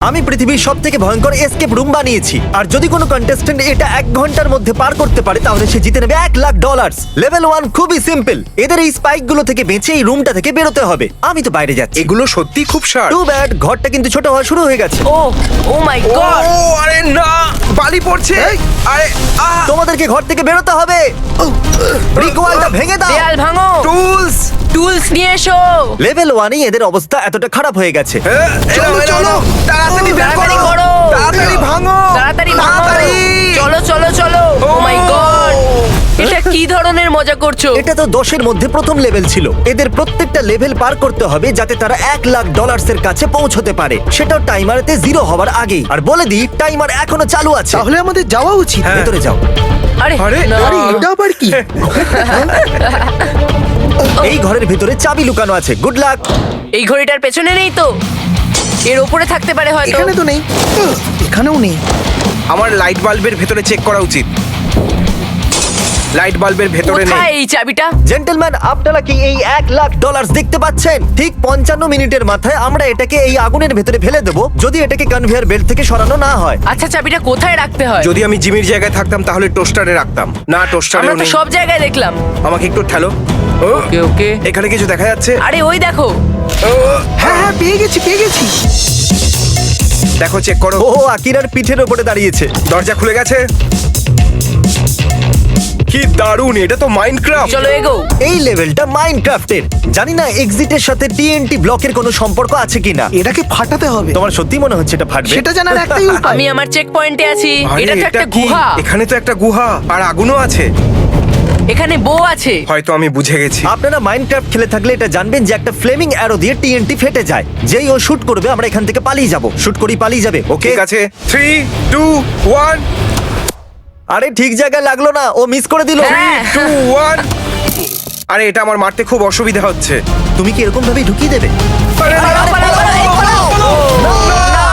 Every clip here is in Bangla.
আমি পৃথিবীর সব থেকে ভয়ঙ্কর এসকেপ রুম বানিয়েছি, আর যদি কোনো কন্টেস্টেন্ট এটা 1 ঘন্টার মধ্যে পার করতে পারে তাহলে সে জিতে নেবে $1,00,000। লেভেল 1 খুবই সিম্পল, এদের এই স্পাইক গুলো থেকে বেঁচে এই রুমটা থেকে বেরোতে হবে। আমি তো বাইরে যাচ্ছি। এগুলো সত্যি খুব শার্প। টু ব্যাড, ঘরটা কিন্তু ছোট হওয়া শুরু হয়ে গেছে। ও ও মাই গড! ও আরে না, বালি পড়ছে। আরে তোমাদেরকে ঘর থেকে বেরোতে হবে। ব্রিক ওয়ালটা ভেঙে দাও। দেয়াল ভাঙো, টুলস। টুলস নিয়ে এসো। লেভেল 1 এ এদের অবস্থা এতটা খারাপ হয়ে গেছে। চলো চলো, তাড়াতাড়ি বের তাড়াতাড়ি করো, করো। তাড়াতাড়ি ভাঙো, তাড়াতাড়ি ভাঙো। তাড়াতাড়ি। চলো চলো চলো। ও মাই গড! এটা কি ধরনের মজা করছো? এটা তো 10 এর মধ্যে প্রথম লেভেল ছিল। এদের প্রত্যেকটা লেভেল পার করতে হবে যাতে তারা $1,00,000 এর কাছে পৌঁছতে পারে, সেটাও টাইমারেতে 0 হওয়ার আগেই। আর বলে দিই, টাইমার এখনো চালু আছে। তাহলে আমাদের যাওয়া উচিত। হ্যাঁ। ভেতরে যাও। আরে আরে, না। আরে এটা আবার কি? এই ঘরের ভিতরে চাবি লুকানো আছে। Good luck. এই ঘড়িটার পেছনে নেই তো? এর উপরে থাকতে পারে হয়তো। এখানে তো নেই। এখানেও নেই। আমার লাইট বাল্বের ভেতরে চেক করা উচিত। লাইট বাল্বের ভেতরে নেই। কোথায় এই চাবিটা? জেন্টলম্যান, আপনারা কি এই $1,00,000 দেখতে পাচ্ছেন? ঠিক 55 মিনিটের মাথায় আমরা এটাকে এই আগুনের ভেতরে ফেলে দেবো, যদি এটাকে কনভেয়ার বেল্ট থেকে সরানো না হয়। আচ্ছা, চাবিটা কোথায় রাখতে হয়? যদি আমি জিমির জায়গায় থাকতাম তাহলে টোস্টারে রাখতাম। না, টোস্টারে আমরা তো নেই। সব জায়গায় দেখলাম। আমাকে একটু ঠেলো। ও, ওকে ওকে। এখানে কিছু দেখা যাচ্ছে? আরে ওই দেখো। ও, হ্যাঁ হ্যাঁ, পেয়ে গেছি পেয়ে গেছি। দেখো, চেক করো। ও আকিরার পিঠের উপরে দাঁড়িয়েছে। দরজা খুলে গেছে। কি দারুণ, এটা তো মাইনক্রাফট। চলো এগো। এই লেভেলটা মাইনক্রাফটের। জানি না এক্সিটের সাথে TNT ব্লকের কোনো সম্পর্ক আছে কিনা। এটাকে ফাটাতে হবে। তোমার সত্যি মনে হচ্ছে এটা ফাটবে? সেটা জানার একটাই উপায়। আমি আমার চেক পয়েন্টে আছি। আরে, এটা তো একটা কি? গুহা। এখানে তো একটা গুহা আর আগুনও আছে। এখানে বউ আছে। হয়তো আমি বুঝে গেছি। আপনারা মাইনক্রাফট খেলে থাকলে এটা জানবেন যে একটা ফ্লেমিং অ্যারো দিয়ে TNT ফেটে যায়। যেই ও শুট করবে আমরা এখান থেকে পালিয়ে যাব। শুট করি পালিয়ে যাবে, ওকে? ঠিক আছে, 3, 2, 1, আরে ঠিক জায়গায় লাগলো না, ও মিস করে দিল। হ্যাঁ। 2, 1। আরে, এটা আমার মারতে খুব অসুবিধা হচ্ছে। তুমি কি এরকম ভাবে ঢুকিয়ে দেবে? আরে, না, পালাও, পালাও, পালাও, পালাও। না।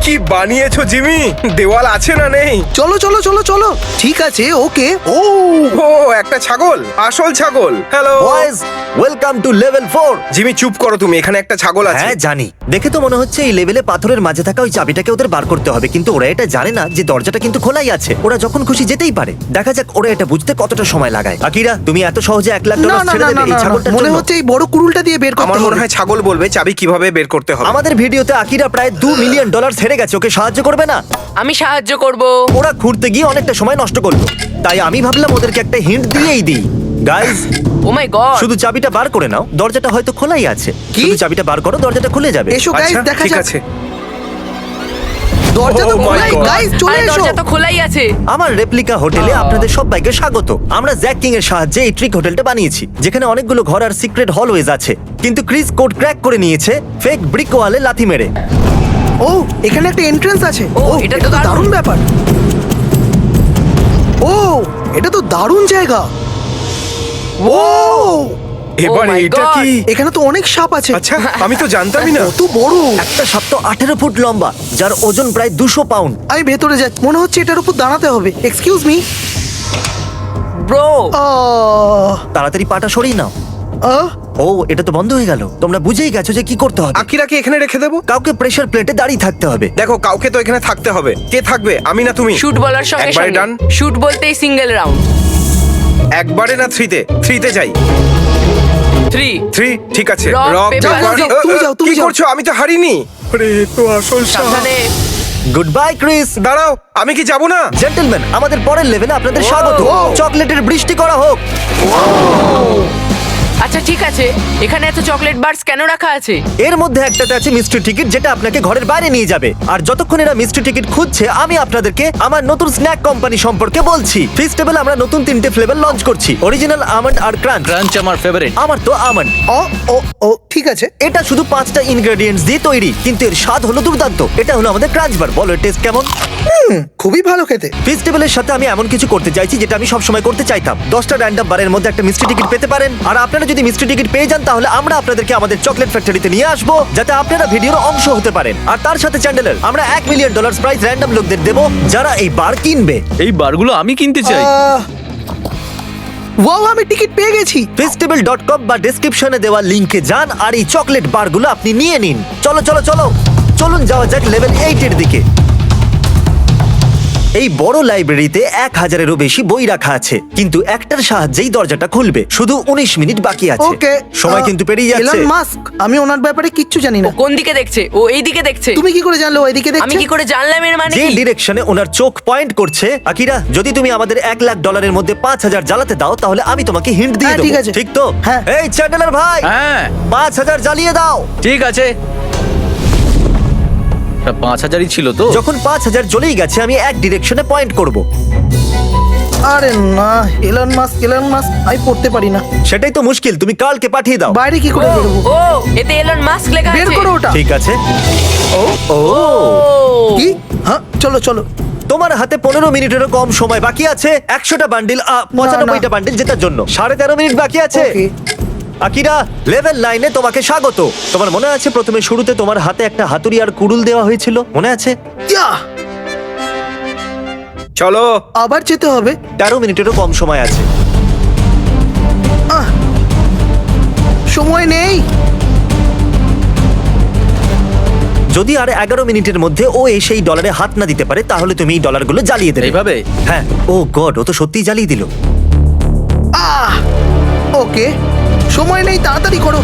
কি বানিয়েছো জিমি? দেওয়াল আছে না নেই? চলো চলো চলো চলো। ঠিক আছে, ওকে। ও ও, একটা ছাগল, আসল ছাগল। Hello boys, welcome to level 4। Jimmy, চুপ করো তুমি, এখানে একটা ছাগল আছে। হ্যাঁ জানি, দেখে তো মনে হচ্ছে এই লেভেলে পাথরের মাঝে থাকা ওই চাবিটাকে ওদের বার করতে হবে, কিন্তু ওরা এটা জানে না যে দরজাটা কিন্তু খোলাই আছে। ওরা যখন খুশি যেতেই পারে। দেখা যাক ওরা এটা বুঝতে কতটা সময় লাগায়। আকিরা, তুমি এত সহজে $1,00,000 না না ছেড়ে না দেবে না এই না, ছাগলটার মনে জন্য? হচ্ছে এই বড় কুড়ুলটা দিয়ে বের করতে আমার মনে হবে। হয় ছাগল বলবে চাবি কিভাবে বের করতে হবে। আমাদের ভিডিওতে আকিরা প্রায় $2 মিলিয়ন হেরে গেছে, ওকে সাহায্য করবে না? আমি সাহায্য করব। ওরা ঘুরতে গিয়ে অনেকটা সময় নষ্ট করলো, তাই আমি ভাবলাম ওদেরকে একটা হিন্ট দিয়েই দিই। গাইজ, ও মাই গড! শুধু চাবিটা বার করে নাও, দরজাটা হয়তো খোলাই আছে। কি? শুধু চাবিটা বার করো, দরজাটা খুলে যাবে। এসো গাইস, আচ্ছা, দেখা ঠিক যাক। আছে। দরজা তো Oh my খোলাই। God. গাইস চলে আরে এসো। দরজা তো খোলাই আছে। আমার রেপ্লিকা হোটেলে আপনাদের সবাইকে স্বাগত। আমরা জ্যাক কিং এর সাহায্যে এই ট্রিক হোটেলটা বানিয়েছি, যেখানে অনেকগুলো ঘর আর সিক্রেট হলওয়েজ আছে। কিন্তু ক্রিস কোড ক্র্যাক করে নিয়েছে ফেক ব্রিক ওয়ালে লাথি মেরে। ও, এখানে একটা এন্ট্রান্স আছে। ও, ও, এটা এটা তো তো দারুণ। দারুণ ব্যাপার। ও, এটা তো দারুণ জায়গা। ও, এবার Oh my এটা God! কি? এখানে তো অনেক সাপ আছে। আচ্ছা, আমি তো জানতামই না। কত বড়। একটা সাপ তো 18 ফুট লম্বা, যার ওজন প্রায় 200 পাউন্ড। আমি ভেতরে যাচ্ছি, মনে হচ্ছে এটার উপর দাঁড়াতে হবে। Excuse me. ব্রো, তাড়াতাড়ি পাটা সরিয়ে নাও। ও, এটা তো বন্ধ হয়ে গেল। তোমরা বুঝেই গেছো যে কি করতে হবে। আকিরাকে এখানে রেখে দেবো। কাউকে প্রেসার প্লেটে দাঁড়িয়ে থাকতে হবে। দেখো, কাউকে তো এখানে থাকতে হবে। কে থাকবে, আমি না তুমি? শুট বলার সঙ্গে একবারে সঙ্গে ডান। শুট বলতেই সিঙ্গেল রাউন্ড। একবারে না 3-তে যাই। 3 3, ঠিক আছে। Rock, rock, paper, paper. scissors। তুমি যাও, তুমি কি যাও। করছো? আমি তো হারিনি। আরে, তো আসল সাবধানে। Good bye Chris. দাঁড়াও, আমি কি যাব না? জেন্টলম্যান, আমাদের পরের লেভেলে আপনাদের স্বাগত। চকলেটের বৃষ্টি করা হোক। আচ্ছা ঠিক আছে, এখানে এত চকলেট বার্স কেন রাখা আছে? এর মধ্যে একটাতে আছে মিষ্টি টিকিট, যেটা আপনাকে ঘরের বাইরে নিয়ে যাবে। আর যতক্ষণ এরা মিষ্টি টিকিট খুঁজছে, আমি আপনাদেরকে আমার নতুন স্ন্যাক কোম্পানি সম্পর্কে বলছি। ফেস্টিভ্যাল আমরা নতুন 3টে ফ্লেভার লঞ্চ করছি, অরিজিনাল আমন্ড আর ক্রাঞ্চ। ক্রাঞ্চ আমার ফেভারিট। আমার তো আমন্ড। ও ও ও, ঠিক আছে। এটা শুধু 5টা ইনগ্রেডিয়েন্টস দিয়ে তৈরি, কিন্তু এর স্বাদ হলো দুর্দান্ত। এটা হলো আমাদের ক্রাঞ্চ বার। বলো টেস্ট কেমন? খুবই ভালো খেতে। ফেস্টিভ্যালের সাথে আমি এমন কিছু করতে চাইছি যেটা আমি সবসময় করতে চাইতাম। 10টা র্যান্ডম বারের মধ্যে একটা মিষ্টি টিকিট পেতে পারেন। আর আপনারা যদি মিষ্টি টিকিট পেয়ে যান, তাহলে আমরা আপনাদেরকে আমাদের চকলেট ফ্যাক্টরিতে নিয়ে আসবো, যাতে আপনারা ভিডিওর অংশ হতে পারেন। আর তার সাথে চ্যান্ডেলের আমরা $1 মিলিয়ন প্রাইজ র্যান্ডম লোকদের দেবো, যারা এই বার কিনবে। এই বারগুলো আমি কিনতে চাই। ওয়াও, আমি টিকিট পেয়ে গেছি। festival.com বা ডেসক্রিপশনে দেওয়া লিংকে যান আর এই চকলেট বারগুলো আপনি নিয়ে নিন। চলো চলো চলো। চলুন যাওয়া যাক লেভেল 8 এর দিকে। এই বড় লাইব্রেরিতে 1000-এরও বেশি বই রাখা আছে, কিন্তু একটার সাহায্যেই দরজাটা খুলবে। শুধু 19 মিনিট বাকি আছে। ওকে সময় কিন্তু পেরিয়ে যাচ্ছে। এলন মাস্ক, আমি ওনার ব্যাপারে কিচ্ছু জানি ও না। কোন দিকে দেখছে? ও এই দিকে দেখছে। তুমি কি করে জানলে ও এদিকে আমি দেখছে? কি করে জানলাম এর মানে যে কি? ডিরেকশনে ওনার চোখ পয়েন্ট করছে। আকিরা, যদি তুমি আমাদের $1,00,000 মধ্যে 5000 জ্বালাতে দাও তাহলে আমি তোমাকে হিন্ট দিয়ে হ্যাঁ, দেবো। ঠিক আছে। ঠিক তো? হ্যাঁ। এই চ্যান্ডেলার ভাই, হ্যাঁ 5000 জ্বালিয়ে দাও। ঠিক আছে। 5000ই ছিল তো। যখন 5000 চলেই গেছে আমি এক ডিরেকশনে পয়েন্ট করব। আরে না, এলন মাস্ক আমি পড়তে পারি না। সেটাই তো মুশকিল, তুমি কালকে পাঠিয়ে দাও। বাইরে কি করে ও, বেরোবো? ও এতে এলন মাস্ক লেখা আছে। বের করো ওটা। ঠিক আছে। ও ও কি? হ্যাঁ, চলো চলো। তোমার হাতে 15 মিনিটেরও কম সময় বাকি আছে 100টা বান্ডিল 95টা বান্ডিল জেতার জন্য। 13.5 মিনিট বাকি আছে। ওকে। আকিরা, লেভেল 9-এ তোমাকে স্বাগত। তোমার মনে আছে প্রথমে শুরুতে তোমার হাতে একটা হাতুড়ি আর কুড়ুল দেওয়া হয়েছিল? মনে আছে? ইয়া! চলো। আবার যেতে হবে। 13 মিনিটেরও কম সময় আছে। আহ! সময় নেই। যদি আর 11 মিনিটের মধ্যে ও এসে এই ডলারে হাত না দিতে পারে তাহলে তুমি এই ডলারগুলো জ্বালিয়ে দেবে। এইভাবে? হ্যাঁ। ও গড, ও তো সত্যিই জ্বালিয়ে দিল। আহ! ওকে, সময় নেই, তাড়াতাড়ি করো।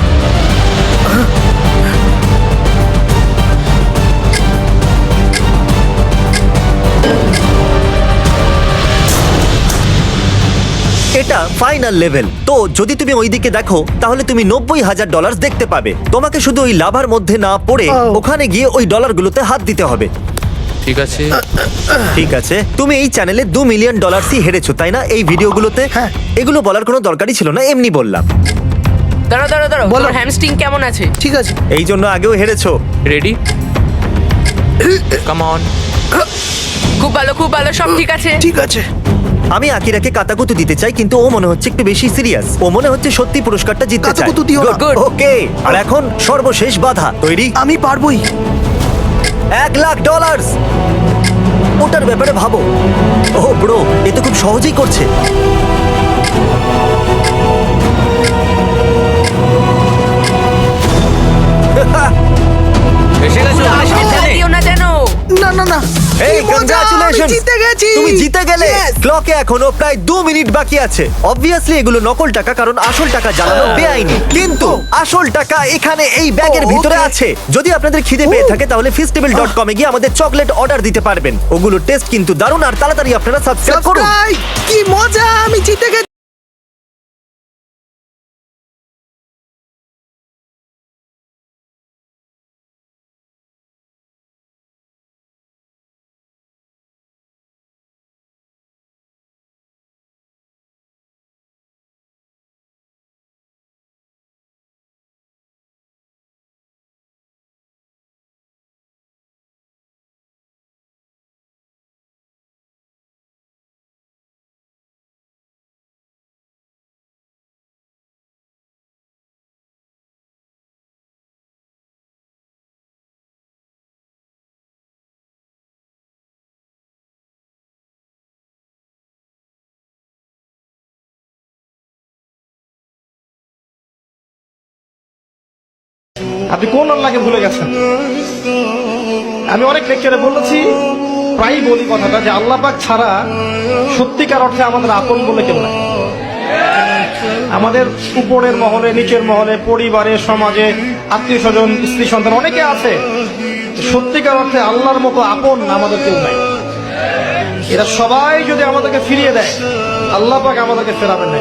এটা ফাইনাল লেভেল। তো যদি তুমি ওইদিকে দেখো তাহলে তুমি $90,000 দেখতে পাবে। তোমাকে শুধু ওই লাভার মধ্যে না পড়ে ও। ওখানে গিয়ে ওই ডলারগুলোতে হাত দিতে হবে। ঠিক আছে। ঠিক আছে, তুমি এই চ্যানেলে $2 মিলিয়ন হেরেছো তাই না এই ভিডিওগুলোতে? হ্যাঁ। এগুলো বলার কোনো দরকারই ছিল না, এমনি বললাম। দাঁড়াও বলো। তোমার হ্যামস্ট্রিং কেমন আছে? ঠিক আছে। এই জন্য আগেও হেরেছো। রেডি? Come on. খুব ভালো, সব ঠিক আছে। ঠিক আছে। আমি আকিরাকে কাতাকুতু দিতে চাই কিন্তু ও মনে হচ্ছে একটু বেশি সিরিয়াস। ও মনে হচ্ছে সত্যি পুরস্কারটা জিততে চায়। কাতাকুতু দিও না। Good. ওকে, আর এখন সর্বশেষ বাধা। তৈরি? আমি পারবোই। $1,00,000। ওটার ব্যাপারে ভাবো। ও ব্রো, এ তো খুব সহজেই করছে। এসে গেছো মানে আশা সাবধানে। দিও না যেন। না না না, এই কি মজা, আমি কংগ্রাচুলেশনস, জিতে গেছি। তুমি জিতে গেলে। Yes! ক্লকে এখনো প্রায় 2 মিনিট বাকি আছে। অবভিয়াসলি এগুলো নকল টাকা কারণ আসল টাকা জ্বালানো বেআইনি, কিন্তু আসল টাকা এখানে এই ব্যাগের Oh, ভিতরে okay. আছে। যদি আপনাদের খিদে পেয়ে থাকে তাহলে feastival.com এ গিয়ে আমাদের চকলেট অর্ডার দিতে পারবেন। ওগুলো টেস্ট কিন্তু দারুণ, আর তাড়াতাড়ি আপনারা সাবস্ক্রাইব করুন। Subscribe! কি মজা, আমি জিতে গেছি। আপনি কোন আল্লাহকে ভুলে গেছেন? আমি অনেক লেকচারে বলেছি, প্রায়ই বলি কথাটা যে আল্লাহ পাক ছাড়া সত্যিকার অর্থে আমাদের আপন বলে কেউ নাই। আমাদের উপরের মহলে, নিচের মহলে, পরিবারে, সমাজে, আত্মীয় স্বজন, স্ত্রী সন্তান অনেকে আছে, সত্যিকার অর্থে আল্লাহর মতো আপন আমাদের কেউ নাই। এরা সবাই যদি আমাদেরকে ফিরিয়ে দেয়, আল্লাহ পাক আমাদেরকে ফেরাবেন না।